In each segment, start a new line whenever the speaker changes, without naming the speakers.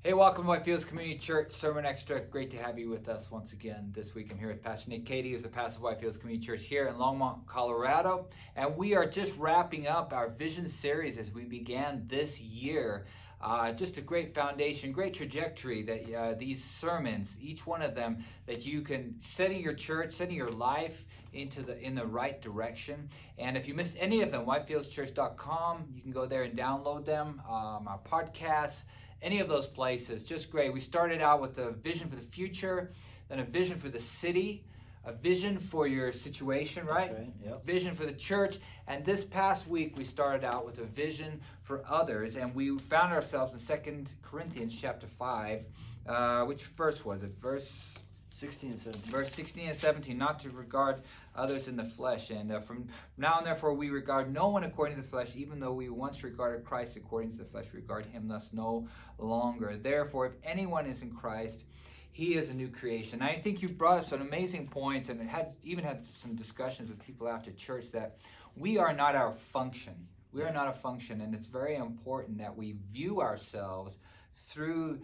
Hey, welcome to Whitefields Community Church Sermon Extra. Great to have you with us once again this week. I'm here with Pastor Nick Cady, who's the pastor of Whitefields Community Church here in Longmont, Colorado. And we are just wrapping up our Vision series as we began this year. Just a great foundation, great trajectory that these sermons, each one of them, that you can setting your church, setting your life in the right direction. And if you missed any of them, whitefieldschurch.com, you can go there and download them. Our podcasts, any of those places, just great. We started out with a vision for the future, then a vision for the city, a vision for your situation, right?
That's right. Yep.
Vision for the church. And this past week, we started out with a vision for others, and we found ourselves in 2 Corinthians chapter 5. Which verse was it? Verse
16 and 17.
Verse 16 and 17, not to regard others in the flesh. And from now on, therefore, we regard no one according to the flesh, even though we once regarded Christ according to the flesh, we regard him thus no longer. Therefore, if anyone is in Christ, he is a new creation. And I think you brought up some amazing points, and even had some discussions with people after church that we are not our function. We are not a function, and it's very important that we view ourselves through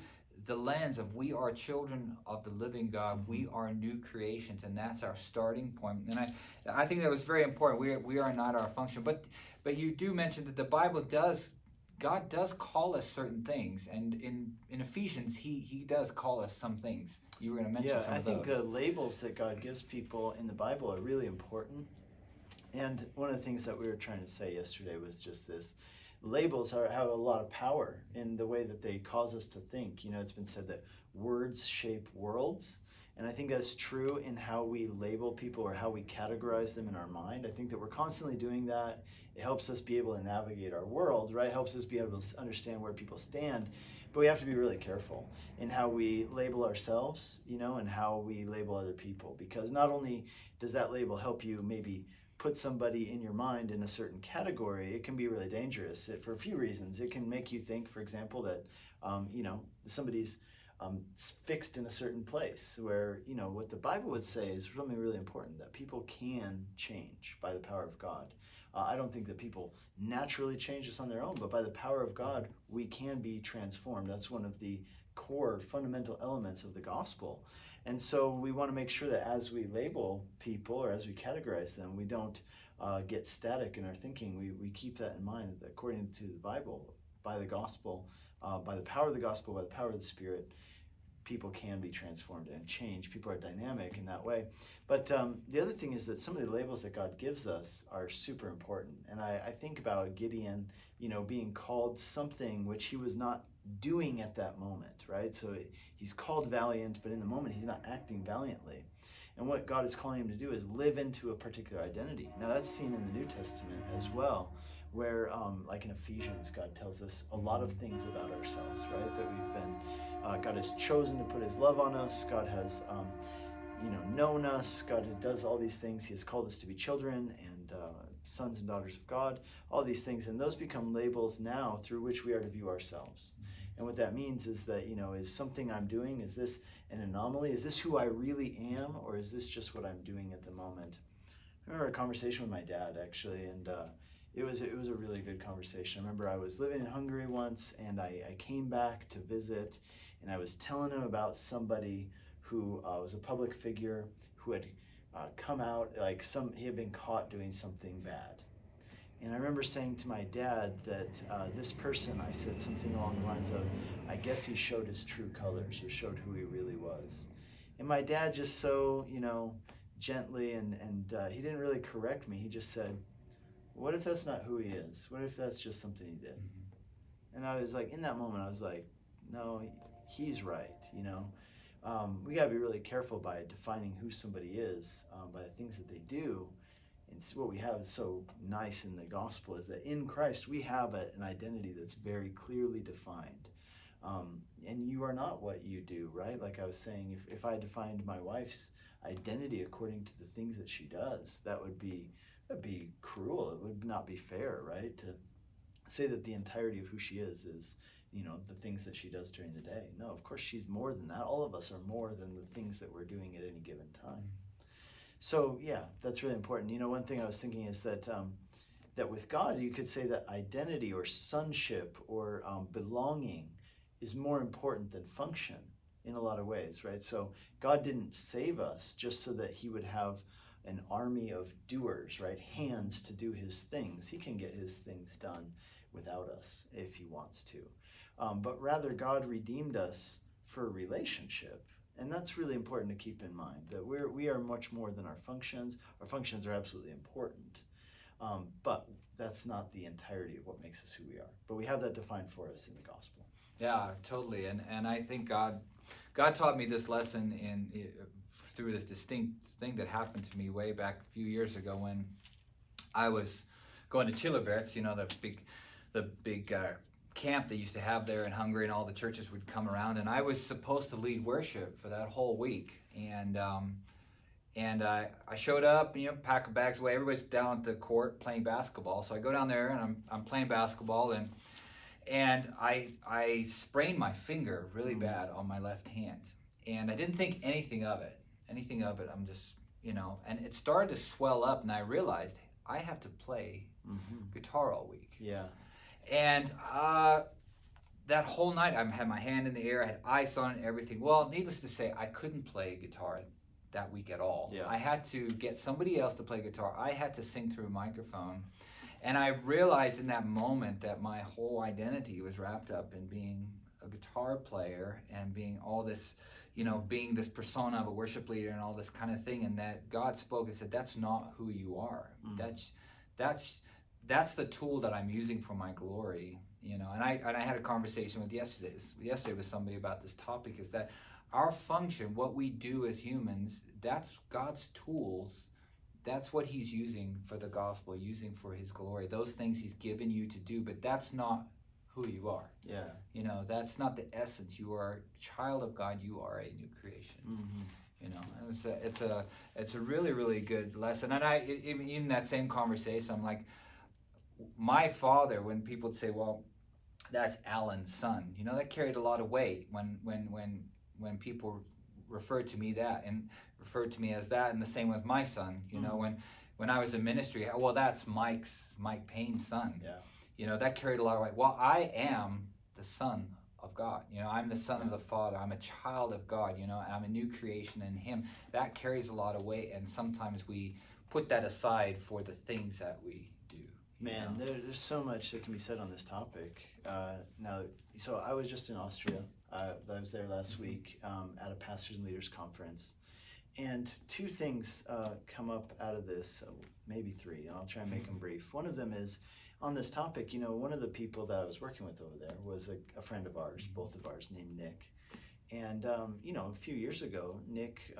the lens of we are children of the living God. We are new creations, and that's our starting point. And I think that was very important. We are not our function. But you do mention that the Bible God does call us certain things, and in Ephesians he does call us some things. You were going to mention some of those.
I think the labels that God gives people in the Bible are really important. And one of the things that we were trying to say yesterday was just this. Labels have a lot of power in the way that they cause us to think. You know, it's been said that words shape worlds. And I think that's true in how we label people or how we categorize them in our mind. I think that we're constantly doing that. It helps us be able to navigate our world, right? It helps us be able to understand where people stand. But we have to be really careful in how we label ourselves, you know, and how we label other people. Because not only does that label help you maybe put somebody in your mind in a certain category, it can be really dangerous for a few reasons. It can make you think, for example, that somebody's fixed in a certain place where, you know, what the Bible would say is something really important, that people can change by the power of God. I don't think that people naturally change this on their own, but by the power of God, we can be transformed. That's one of the core fundamental elements of the gospel. And so we want to make sure that as we label people or as we categorize them, we don't get static in our thinking. We keep that in mind, that according to the Bible, by the gospel, by the power of the gospel, by the power of the Spirit, people can be transformed and change. People are dynamic in that way. But the other thing is that some of the labels that God gives us are super important. And I think about Gideon, you know, being called something which he was not doing at that moment, right? So he's called valiant, but in the moment he's not acting valiantly. And what God is calling him to do is live into a particular identity. Now that's seen in the New Testament as well, where like in Ephesians, God tells us a lot of things about ourselves, right? That we've been, God has chosen to put his love on us. God has, known us. God does all these things. He has called us to be children and sons and daughters of God, all these things. And those become labels now through which we are to view ourselves. And what that means is that, you know, is something I'm doing, is this an anomaly? Is this who I really am? Or is this just what I'm doing at the moment? I remember a conversation with my dad, actually, and it was a really good conversation. I remember I was living in Hungary once, and I came back to visit, and I was telling him about somebody who was a public figure who had come out, he had been caught doing something bad. And I remember saying to my dad that this person, I said something along the lines of, I guess he showed his true colors, or showed who he really was. And my dad just so, you know, gently, and he didn't really correct me. He just said, what if that's not who he is? What if that's just something he did? Mm-hmm. And I was like, in that moment, I was like, no, he's right, you know. We gotta be really careful by defining who somebody is by the things that they do. And what we have is so nice in the gospel is that in Christ we have an identity that's very clearly defined. And you are not what you do, right? Like I was saying, if I defined my wife's identity according to the things that she does, that'd be cruel. It would not be fair, right? To say that the entirety of who she is, you know, the things that she does during the day. No, of course she's more than that. All of us are more than the things that we're doing at any given time. So yeah, that's really important. You know, one thing I was thinking is that that with God, you could say that identity or sonship or belonging is more important than function in a lot of ways, right? So God didn't save us just so that he would have an army of doers, right? Hands to do his things. He can get his things done without us if he wants to. But rather, God redeemed us for a relationship. And that's really important to keep in mind, that we are much more than our functions. Our functions are absolutely important. But that's not the entirety of what makes us who we are. But we have that defined for us in the gospel.
Yeah, totally. And I think God taught me this lesson through this distinct thing that happened to me way back a few years ago when I was going to Chiliberts, the big camp they used to have there in Hungary, and all the churches would come around, and I was supposed to lead worship for that whole week. And I showed up, pack of bags away. Everybody's down at the court playing basketball. So I go down there and I'm playing basketball, and I sprained my finger really bad on my left hand. And I didn't think anything of it. I'm just, and it started to swell up, and I realized I have to play guitar all week.
Yeah.
And that whole night I had my hand in the air, I had ice on it and everything. Well, needless to say, I couldn't play guitar that week at all.
Yeah.
I had to get somebody else to play guitar. I had to sing through a microphone. And I realized in that moment that my whole identity was wrapped up in being a guitar player and being all this, being this persona of a worship leader and all this kind of thing. And that God spoke and said, that's not who you are. That's the tool that I'm using for my glory, And I had a conversation with yesterday with somebody about this topic, is that our function, what we do as humans, that's God's tools. That's what he's using for the gospel, using for his glory. Those things he's given you to do, but that's not who you are.
Yeah.
That's not the essence. You are a child of God. You are a new creation. And it's a really, really good lesson. And in that same conversation, I'm like, my father, when people would say, well, that's Alan's son, that carried a lot of weight when people referred to me as that, and the same with my son. When I was in ministry, well, that's Mike Payne's son.
Yeah.
That carried a lot of weight. Well, I am the son of God. I'm the son of the Father. I'm a child of God. And I'm a new creation in him. That carries a lot of weight, and sometimes we put that aside for the things that we do.
Man, there's so much that can be said on this topic. So I was just in Austria. I was there last week at a pastors and leaders conference, and two things come up out of this, maybe three, and I'll try and make them brief. One of them is on this topic. One of the people that I was working with over there was a friend of ours, both of ours, named Nick. And a few years ago, Nick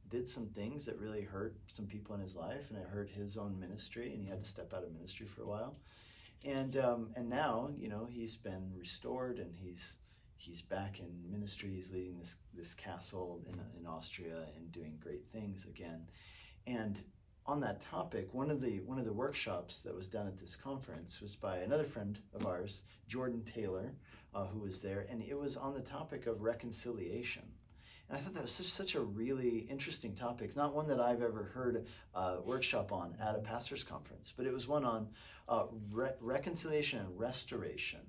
did some things that really hurt some people in his life, and it hurt his own ministry, and he had to step out of ministry for a while. And now, he's been restored, and he's back in ministry. He's leading this castle in Austria and doing great things again. And on that topic, one of the workshops that was done at this conference was by another friend of ours, Jordan Taylor, who was there, and it was on the topic of reconciliation. And I thought that was such a really interesting topic. It's not one that I've ever heard a workshop on at a pastor's conference, but it was one on reconciliation and restoration.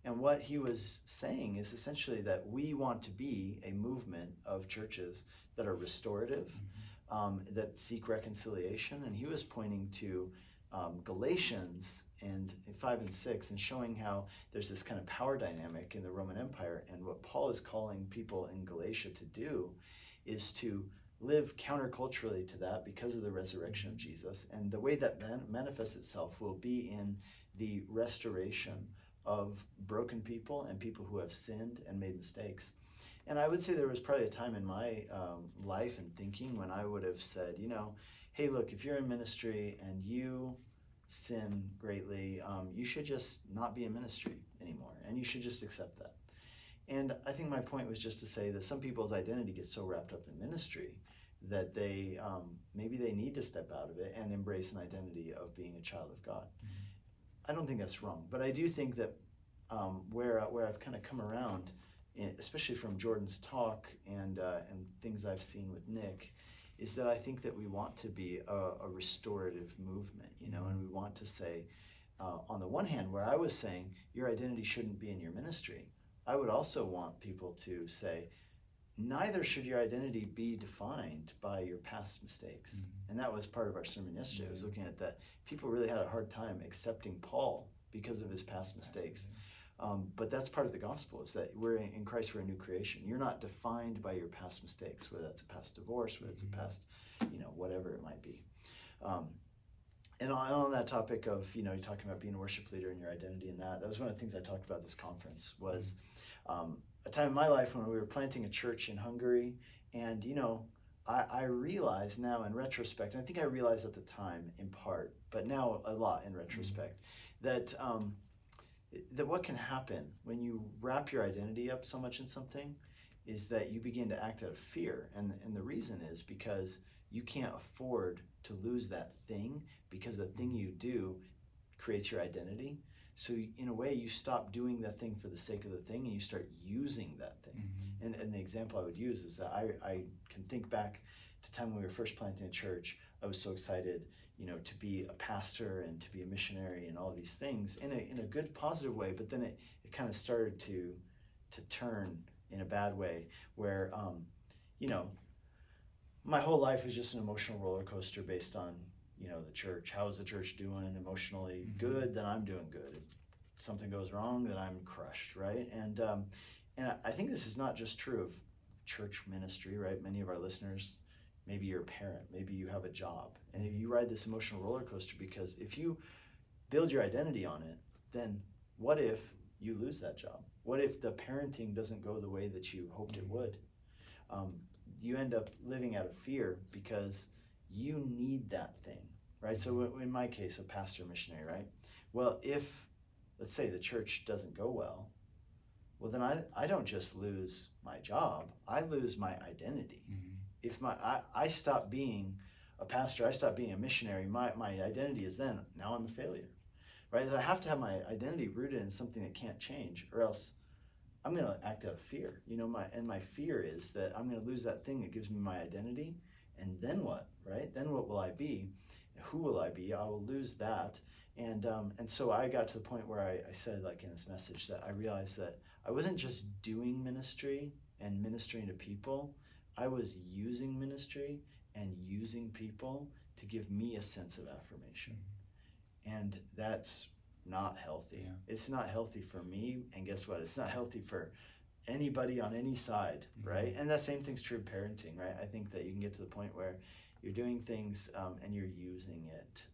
And what he was saying is essentially that we want to be a movement of churches that are restorative, that seek reconciliation. And he was pointing to Galatians and 5 and 6 and showing how there's this kind of power dynamic in the Roman Empire, and what Paul is calling people in Galatia to do is to live counterculturally to that because of the resurrection of Jesus. And the way that manifests itself will be in the restoration of broken people and people who have sinned and made mistakes. And I would say there was probably a time in my life and thinking when I would have said, hey, look, if you're in ministry and you sin greatly, you should just not be in ministry anymore, and you should just accept that. And I think my point was just to say that some people's identity gets so wrapped up in ministry that they maybe they need to step out of it and embrace an identity of being a child of God. I don't think that's wrong, but I do think that where I've kind of come around, especially from Jordan's talk and things I've seen with Nick, is that I think that we want to be a restorative movement, and we want to say, on the one hand, where I was saying your identity shouldn't be in your ministry, I would also want people to say, neither should your identity be defined by your past mistakes. And that was part of our sermon yesterday. I was looking at that. People really had a hard time accepting Paul because of his past mistakes. But that's part of the gospel, is that we're in Christ, we're a new creation. You're not defined by your past mistakes, whether that's a past divorce, whether it's a past, whatever it might be. And on that topic of, you're talking about being a worship leader and your identity in that was one of the things I talked about at this conference was a time in my life when we were planting a church in Hungary. And, I realize now in retrospect, and I think I realized at the time in part, but now a lot in retrospect, that what can happen when you wrap your identity up so much in something is that you begin to act out of fear. And the reason is because you can't afford to lose that thing, because the thing you do creates your identity. So in a way, you stop doing that thing for the sake of the thing and you start using that thing. And the example I would use is that I can think back to time when we were first planting a church. I was so excited, to be a pastor and to be a missionary and all these things in a good, positive way. But then it kind of started to turn in a bad way where, my whole life was just an emotional roller coaster based on, the church. How is the church doing emotionally? Good, then I'm doing good. If something goes wrong, then I'm crushed, right? And I think this is not just true of church ministry, right? Many of our listeners, maybe you're a parent, maybe you have a job, and if you ride this emotional roller coaster, because if you build your identity on it, then what if you lose that job? What if the parenting doesn't go the way that you hoped it would? You end up living out of fear because you need that thing, right? So in my case, a pastor missionary, right? Well, if, let's say, the church doesn't go well, then I don't just lose my job, I lose my identity. If I stop being a pastor, I stop being a missionary, my identity is then, now I'm a failure, right? So I have to have my identity rooted in something that can't change, or else I'm going to act out of fear. My fear is that I'm going to lose that thing that gives me my identity, and then what, right? Then what will I be? Who will I be? I will lose that. And so I got to the point where I said, like in this message, that I realized that I wasn't just doing ministry and ministering to people. I was using ministry and using people to give me a sense of affirmation. And that's not healthy. Yeah. It's not healthy for me, and guess what? It's not healthy for anybody on any side, right? And that same thing's true of parenting, right? I think that you can get to the point where you're doing things and you're using it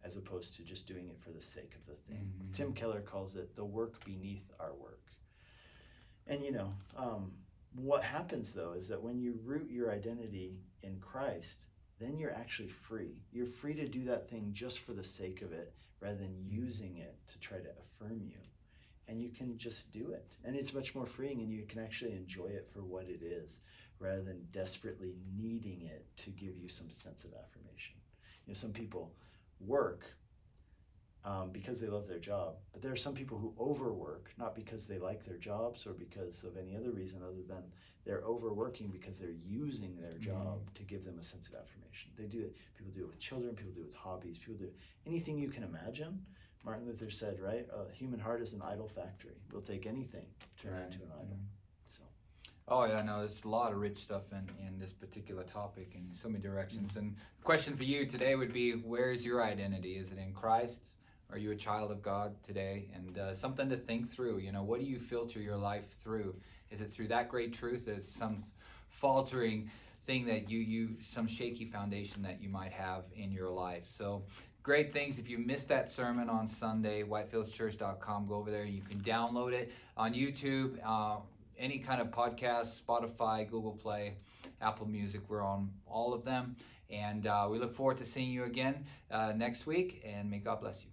as opposed to just doing it for the sake of the thing. Tim Keller calls it the work beneath our work. And what happens though is that when you root your identity in Christ, then you're actually free. You're free to do that thing just for the sake of it, rather than using it to try to affirm you. And you can just do it. And it's much more freeing, and you can actually enjoy it for what it is, rather than desperately needing it to give you some sense of affirmation. Some people work because they love their job, but there are some people who overwork, not because they like their jobs or because of any other reason other than they're overworking because they're using their job to give them a sense of affirmation. They do it. People do it with children. People do it with hobbies. People do anything you can imagine. Martin Luther said, right? A human heart is an idol factory. We'll take anything, turn it into an idol. So.
Oh yeah, no, there's a lot of rich stuff in this particular topic in so many directions. And the question for you today would be, where is your identity? Is it in Christ? Are you a child of God today? And something to think through. What do you filter your life through? Is it through that great truth? Is some faltering thing that some shaky foundation that you might have in your life? So great things. If you missed that sermon on Sunday, whitefieldschurch.com, go over there. You can download it on YouTube, any kind of podcast, Spotify, Google Play, Apple Music. We're on all of them. And we look forward to seeing you again next week, and may God bless you.